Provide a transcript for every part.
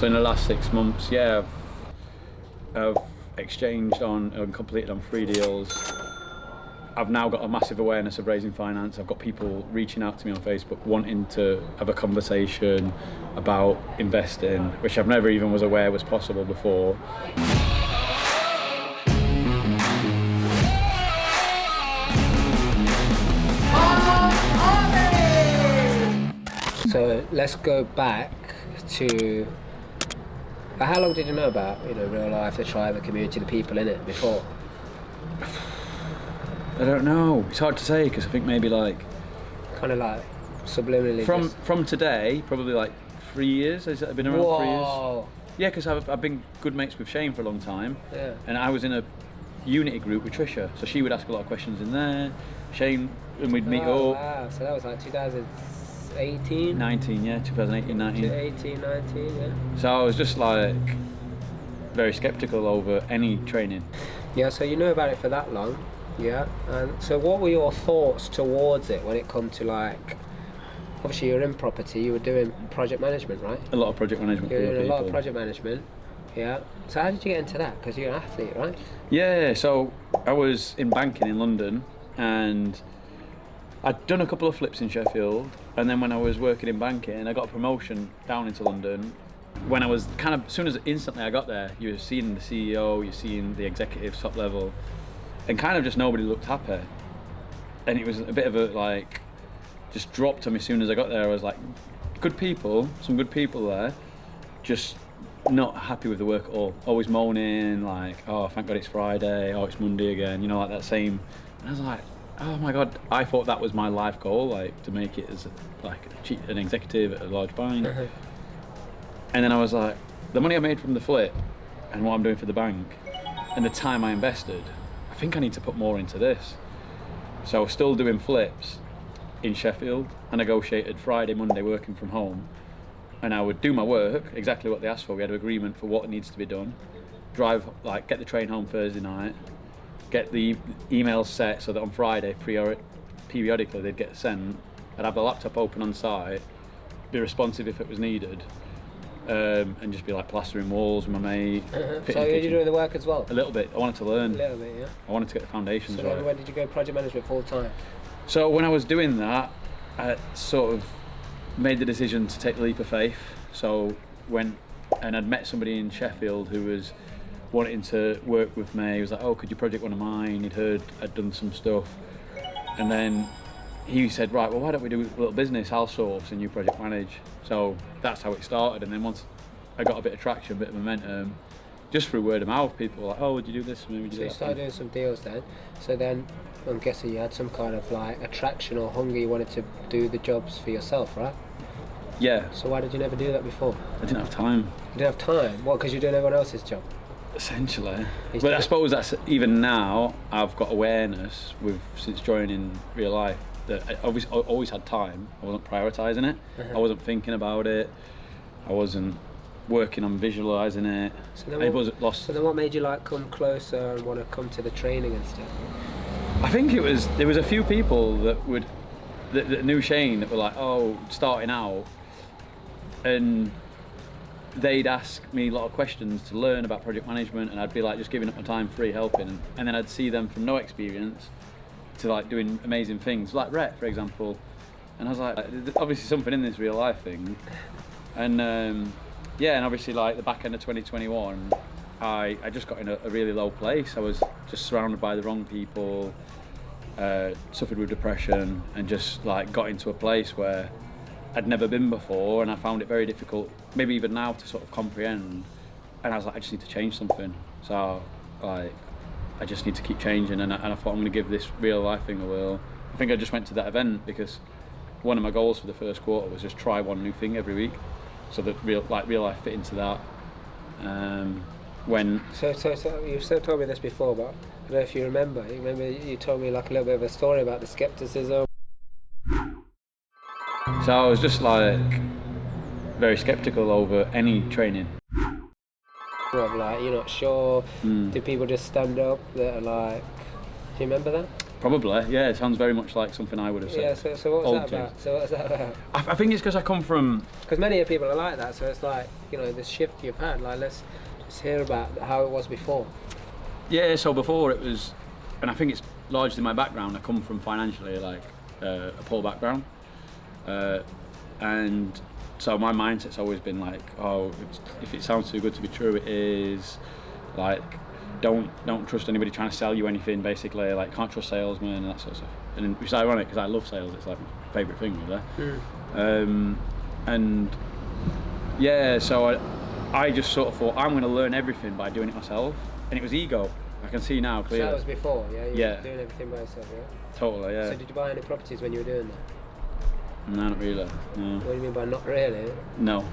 So in the last 6 months, yeah, I've exchanged on and completed on 3 deals. I've now got a massive awareness of raising finance. I've got people reaching out to me on Facebook wanting to have a conversation about investing, which I've never even was aware was possible before. So let's go back to how long did you know about real life, the tribe, the community, the people in it before? I don't know. It's hard to say because I think maybe like kind of like subliminally. From today, probably like 3 years. Has it been around? Whoa. 3 years? Yeah, because I've been good mates with Shane for a long time. Yeah. And I was in a Unity group with Trisha, so she would ask a lot of questions in there. Shane and we'd meet up. Wow. So that was like 2018. 19, yeah, 2018, 19. 18, 19, yeah. So I was just like very skeptical over any training. Yeah. So you know about it for that long. Yeah, and so what were your thoughts towards it when it come to like, obviously you're in property, you were doing project management, right? A lot of project management. You're doing a lot of project management, yeah. So how did you get into that? Because you're an athlete, right? Yeah, so I was in banking in London and I'd done a couple of flips in Sheffield, and then when I was working in banking, I got a promotion down into London. When I was kind of, as soon as instantly I got there, you're seeing the CEO, you're seeing the executives top level, and kind of just nobody looked happy. And it was a bit of a like, just dropped on me as soon as I got there. I was like, good people, some good people there, just not happy with the work at all. Always moaning, like, oh, thank God it's Friday, oh, it's Monday again, like that same. And I was like, oh my God, I thought that was my life goal, like to make it as an executive at a large bank. And then I was like, the money I made from the flip and what I'm doing for the bank and the time I invested, I think I need to put more into this. So I was still doing flips in Sheffield. I negotiated Friday, Monday working from home, and I would do my work, exactly what they asked for. We had an agreement for what needs to be done. Drive, like get the train home Thursday night, get the emails set so that on Friday, periodically they'd get sent. I'd have the laptop open on site, be responsive if it was needed, and just be like plastering walls with my mate. So you're doing the work as well? A little bit. I wanted to learn. A little bit, yeah. I wanted to get the foundations right. So when did you go project management full time? So when I was doing that, I sort of made the decision to take the leap of faith. So I'd met somebody in Sheffield who was wanting to work with me. He was like, oh, could you project one of mine? He'd heard I'd done some stuff. And then he said, right, well, why don't we do a little business, I'll source and you project manage. So that's how it started. And then once I got a bit of traction, a bit of momentum, just through word of mouth, people were like, oh, would you do this? Maybe do so you that. started doing some deals then. So then I'm guessing you had some kind of like attraction or hunger, you wanted to do the jobs for yourself, right? Yeah. So why did you never do that before? I didn't have time. You didn't have time? What, because you're doing everyone else's job? Essentially. But I suppose that's, even now, I've got awareness since joining real life, that I always had time. I wasn't prioritising it. I wasn't thinking about it. I wasn't working on visualising it. So then I wasn't lost. So then what made you like come closer and want to come to the training and stuff? I think there was a few people that knew Shane that were like, oh, starting out, and they'd ask me a lot of questions to learn about project management, and I'd be like just giving up my time free helping, and then I'd see them from no experience to like doing amazing things, like Rhett, for example. And I was like, there's obviously something in this real life thing. And and obviously like the back end of 2021, I just got in a really low place. I was just surrounded by the wrong people, suffered with depression, and just like got into a place where I'd never been before, and I found it very difficult, maybe even now, to sort of comprehend. And I was like, I just need to change something. So like, I just need to keep changing, and I thought I'm going to give this real life thing a whirl. I think I just went to that event because one of my goals for the first quarter was just try one new thing every week, so that real life fit into that. So you've still told me this before, but I don't know if you remember. You told me like a little bit of a story about the skepticism. So I was just like very skeptical over any training. Of like, you're not sure. Do people just stand up that are like, do you remember that? Probably, yeah. It sounds very much like something I would have said. Yeah. So what was that about? So what's that about? I think it's because I come from. Because many people are like that. So it's like, you know, this shift you've had. Like, let's just hear about how it was before. Yeah. So before it was, and I think it's largely my background. I come from financially like a poor background, and so my mindset's always been like, oh, if it sounds too good to be true, it is. Like, don't trust anybody trying to sell you anything. Basically, like, can't trust salesmen and that sort of stuff. And which is ironic because I love sales. It's like my favourite thing, really. And yeah, so I just sort of thought I'm going to learn everything by doing it myself, and it was ego. I can see now clearly. So that was before, yeah. You Yeah. were doing everything by yourself, yeah. Totally, yeah. So did you buy any properties when you were doing that? No, not really. No. What do you mean by not really? No.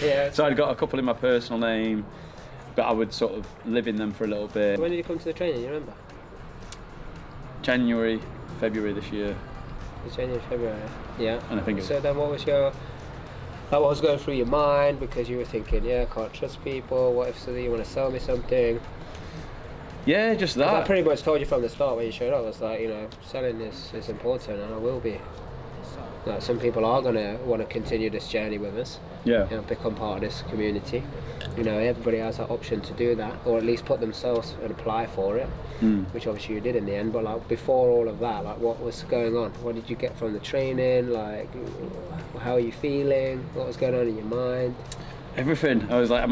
Yeah. So I'd got a couple in my personal name, but I would sort of live in them for a little bit. When did you come to the training? You remember? January, February this year. It's January, February. Yeah. And I think So then, what was your? Like, what was going through your mind? Because you were thinking, yeah, I can't trust people. What if you want to sell me something? Yeah, just that. I pretty much told you from the start when you showed up. I was like, you know, selling is important, and I will be. Like, some people are gonna want to continue this journey with us. Yeah. You know, become part of this community. You know, everybody has that option to do that, or at least put themselves and apply for it, which obviously you did in the end. But like before all of that, like what was going on? What did you get from the training? Like, how are you feeling? What was going on in your mind? Everything. I was like,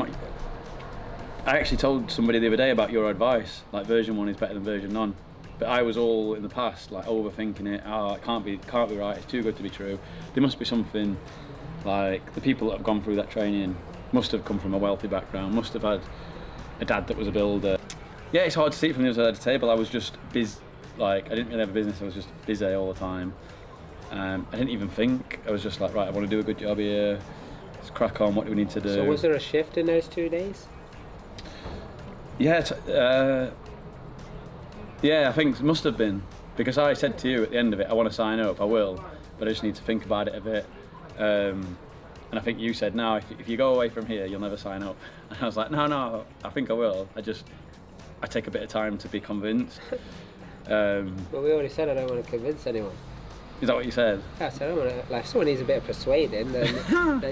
I actually told somebody the other day about your advice. Like, version 1 is better than version none. But I was all in the past, like overthinking it. Oh, it can't be right. It's too good to be true. There must be something. Like, the people that have gone through that training must have come from a wealthy background. Must have had a dad that was a builder. Yeah, it's hard to see it from the other side of the table. I was just busy. Like, I didn't really have a business. I was just busy all the time. I didn't even think. I was just like, right, I want to do a good job here. Let's crack on. What do we need to do? So was there a shift in those 2 days? Yeah, yeah, I think it must have been, because I said to you at the end of it, I want to sign up, I will, but I just need to think about it a bit. And I think you said, no, if you go away from here, you'll never sign up. And I was like, no, I think I will. I take a bit of time to be convinced. Well, we already said I don't want to convince anyone. Is that what you said? Yeah, so I don't want to, like, if someone needs a bit of persuading, then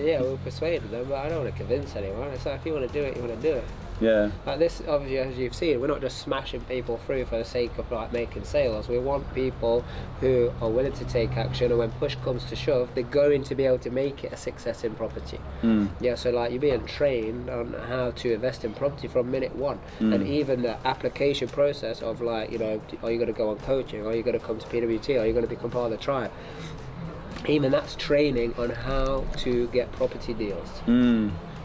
yeah, we'll persuade them, but I don't want to convince anyone. It's like, if you want to do it, you want to do it. Yeah. Like this, obviously, as you've seen, we're not just smashing people through for the sake of like making sales. We want people who are willing to take action, and when push comes to shove, they're going to be able to make it a success in property. Yeah, so like you're being trained on how to invest in property from minute one, and even the application process of like, you know, are you going to go on coaching? Are you going to come to PWT? Are you going to become part of the tribe? Even that's training on how to get property deals.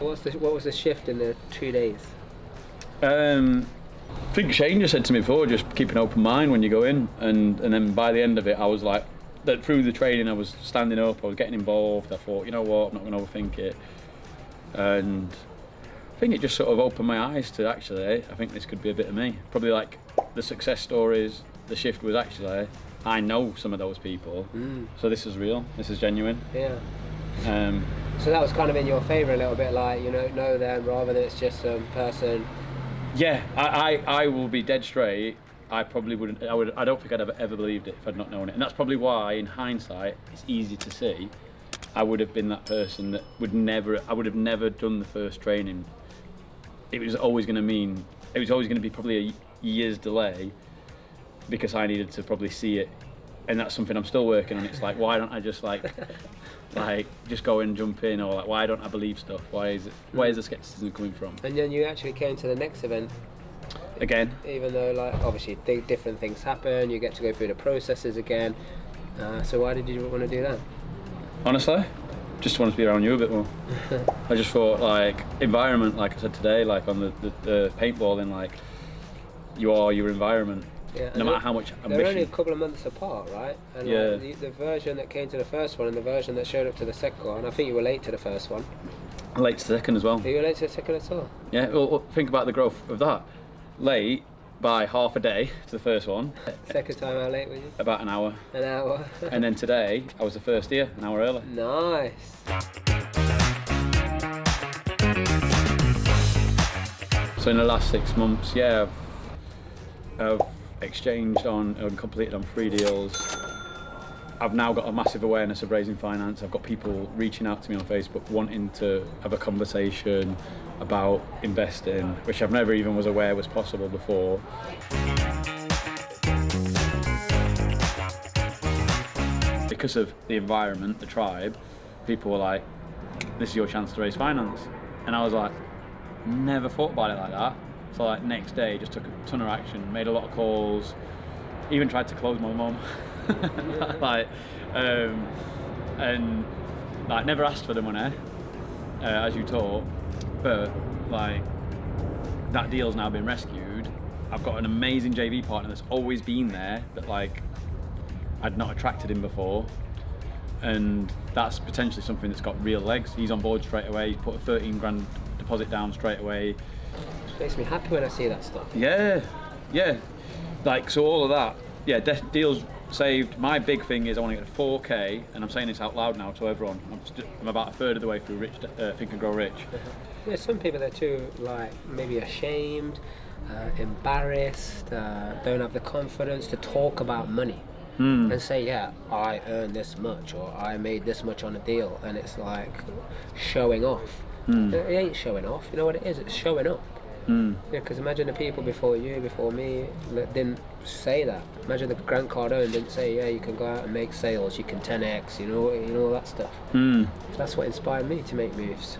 What was the shift in the 2 days? I think Shane just said to me before, just keep an open mind when you go in, and then by the end of it I was like, that through the training I was standing up, I was getting involved. I thought, you know what, I'm not going to overthink it, and I think it just sort of opened my eyes to, actually, I think this could be a bit of me. Probably like the success stories, the shift was actually, I know some of those people, so this is real, this is genuine. Yeah. So that was kind of in your favour a little bit, like, you know them, rather than it's just some person. Yeah, I will be dead straight. I probably wouldn't. I don't think I'd have ever believed it if I'd not known it, and that's probably why, in hindsight, it's easy to see. I would have been that person that would never. I would have never done the first training. It was always going to be probably a year's delay, because I needed to probably see it, and that's something I'm still working on. It's like, why don't I just like just go and jump in, or like, why don't I believe stuff? Where's the skepticism coming from? And then you actually came to the next event again, even though, like, obviously different things happen, you get to go through the processes again, so why did you want to do that? Honestly, just wanted to be around you a bit more. I just thought, like, environment, like I said today, like on the paintballing, like, you are your environment. Yeah, no matter how much ambition. They're only a couple of months apart, right? And yeah. Like, the version that came to the first one and the version that showed up to the second one, I think you were late to the first one. Late to the second as well. Are you late to the second as well? Yeah, well, think about the growth of that. Late by half a day to the first one. Second time, how late were you? About an hour. An hour. And then today, I was the first here, an hour early. Nice. So in the last 6 months, yeah, I've exchanged on and completed on 3 deals. I've now got a massive awareness of raising finance. I've got people reaching out to me on Facebook wanting to have a conversation about investing, which I've never even was aware was possible before. Because of the environment, the tribe, people were like, this is your chance to raise finance. And I was like, never thought about it like that. So like next day, just took a ton of action, made a lot of calls, even tried to close my mum. like, and like never asked for the money, as you taught, but like that deal's now been rescued. I've got an amazing JV partner that's always been there, that like I'd not attracted him before, and that's potentially something that's got real legs. He's on board straight away. He's put a 13 grand deposit down straight away. It makes me happy when I see that stuff. Yeah, like so all of that, deals saved. My big thing is I want to get to 4K, and I'm saying this out loud now to everyone. I'm about a third of the way through Think and Grow Rich. Yeah, some people are too like maybe ashamed, embarrassed, don't have the confidence to talk about money and say, yeah, I earned this much or I made this much on a deal, and it's like showing off. It ain't showing off. You know what it is? It's showing up. Yeah, because imagine the people before you, before me, that didn't say that. Imagine the Grant Cardone didn't say, yeah, you can go out and make sales, you can 10x, you know all that stuff. That's what inspired me to make moves.